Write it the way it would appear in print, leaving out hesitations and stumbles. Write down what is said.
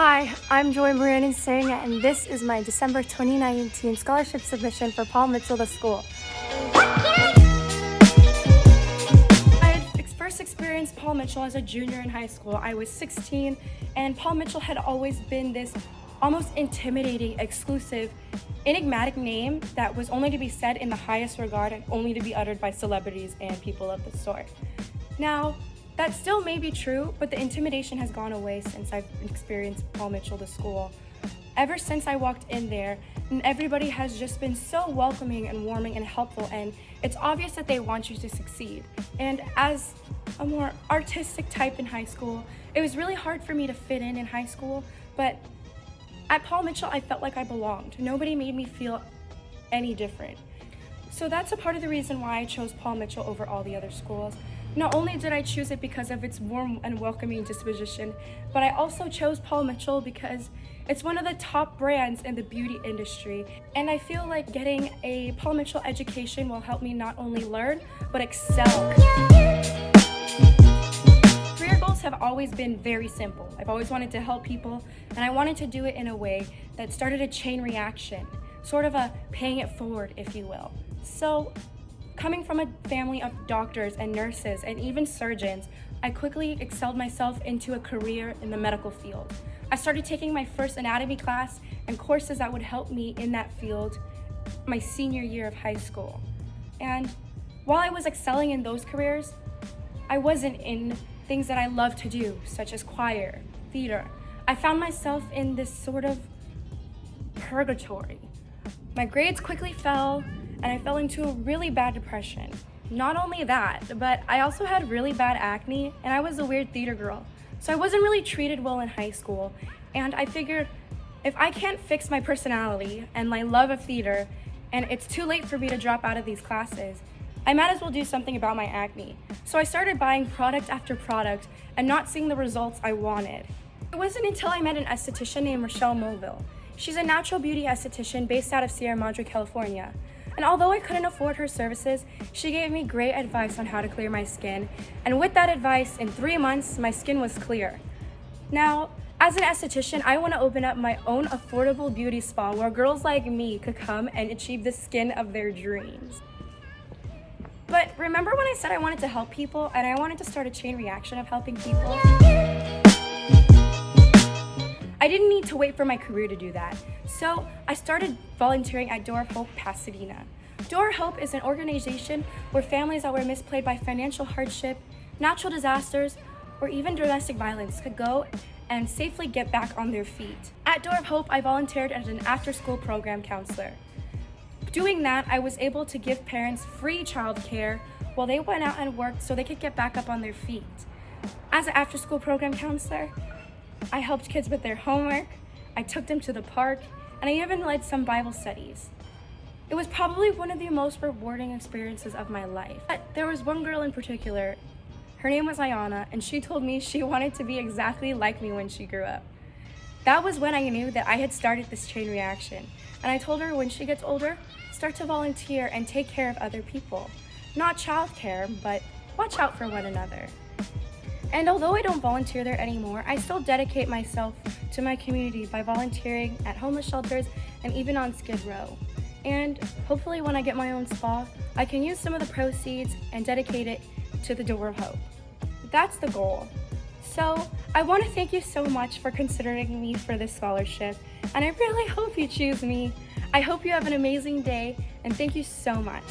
Hi, I'm Joy Moran Singh, and this is my December 2019 scholarship submission for Paul Mitchell the School. I had first experienced Paul Mitchell as a junior in high school. I was 16, and Paul Mitchell had always been this almost intimidating, exclusive, enigmatic name that was only to be said in the highest regard and only to be uttered by celebrities and people of the sort. Now, that still may be true, but the intimidation has gone away since I've experienced Paul Mitchell the School. Ever since I walked in there, and everybody has just been so welcoming and warming and helpful, and it's obvious that they want you to succeed. And as a more artistic type in high school, it was really hard for me to fit in high school, but at Paul Mitchell, I felt like I belonged. Nobody made me feel any different. So that's a part of the reason why I chose Paul Mitchell over all the other schools. Not only did I choose it because of its warm and welcoming disposition, but I also chose Paul Mitchell because it's one of the top brands in the beauty industry. And I feel like getting a Paul Mitchell education will help me not only learn, but excel. Career goals have always been very simple. I've always wanted to help people, and I wanted to do it in a way that started a chain reaction, sort of a paying it forward, if you will. So, coming from a family of doctors and nurses and even surgeons, I quickly excelled myself into a career in the medical field. I started taking my first anatomy class and courses that would help me in that field my senior year of high school. And while I was excelling in those careers, I wasn't in things that I love to do, such as choir, theater. I found myself in this sort of purgatory. My grades quickly fell, and I fell into a really bad depression. Not only that, but I also had really bad acne, and I was a weird theater girl. So I wasn't really treated well in high school, and I figured if I can't fix my personality and my love of theater, and it's too late for me to drop out of these classes, I might as well do something about my acne. So I started buying product after product and not seeing the results I wanted. It wasn't until I met an esthetician named Rochelle Mulville. She's a natural beauty esthetician based out of Sierra Madre, California. And although I couldn't afford her services, she gave me great advice on how to clear my skin. And with that advice, in 3 months, my skin was clear. Now, as an esthetician, I want to open up my own affordable beauty spa where girls like me could come and achieve the skin of their dreams. But remember when I said I wanted to help people and I wanted to start a chain reaction of helping people? I didn't need to wait for my career to do that, so I started volunteering at Door of Hope, Pasadena. Door of Hope is an organization where families that were misplaced by financial hardship, natural disasters, or even domestic violence could go and safely get back on their feet. At Door of Hope, I volunteered as an after-school program counselor. Doing that, I was able to give parents free childcare while they went out and worked so they could get back up on their feet. As an after-school program counselor, I helped kids with their homework, I took them to the park, and I even led some Bible studies. It was probably one of the most rewarding experiences of my life. But there was one girl in particular, her name was Ayana, and she told me she wanted to be exactly like me when she grew up. That was when I knew that I had started this chain reaction, and I told her when she gets older, start to volunteer and take care of other people. Not childcare, but watch out for one another. And although I don't volunteer there anymore, I still dedicate myself to my community by volunteering at homeless shelters and even on Skid Row. And hopefully when I get my own spa, I can use some of the proceeds and dedicate it to the Door of Hope. That's the goal. So I want to thank you so much for considering me for this scholarship, and I really hope you choose me. I hope you have an amazing day, and thank you so much.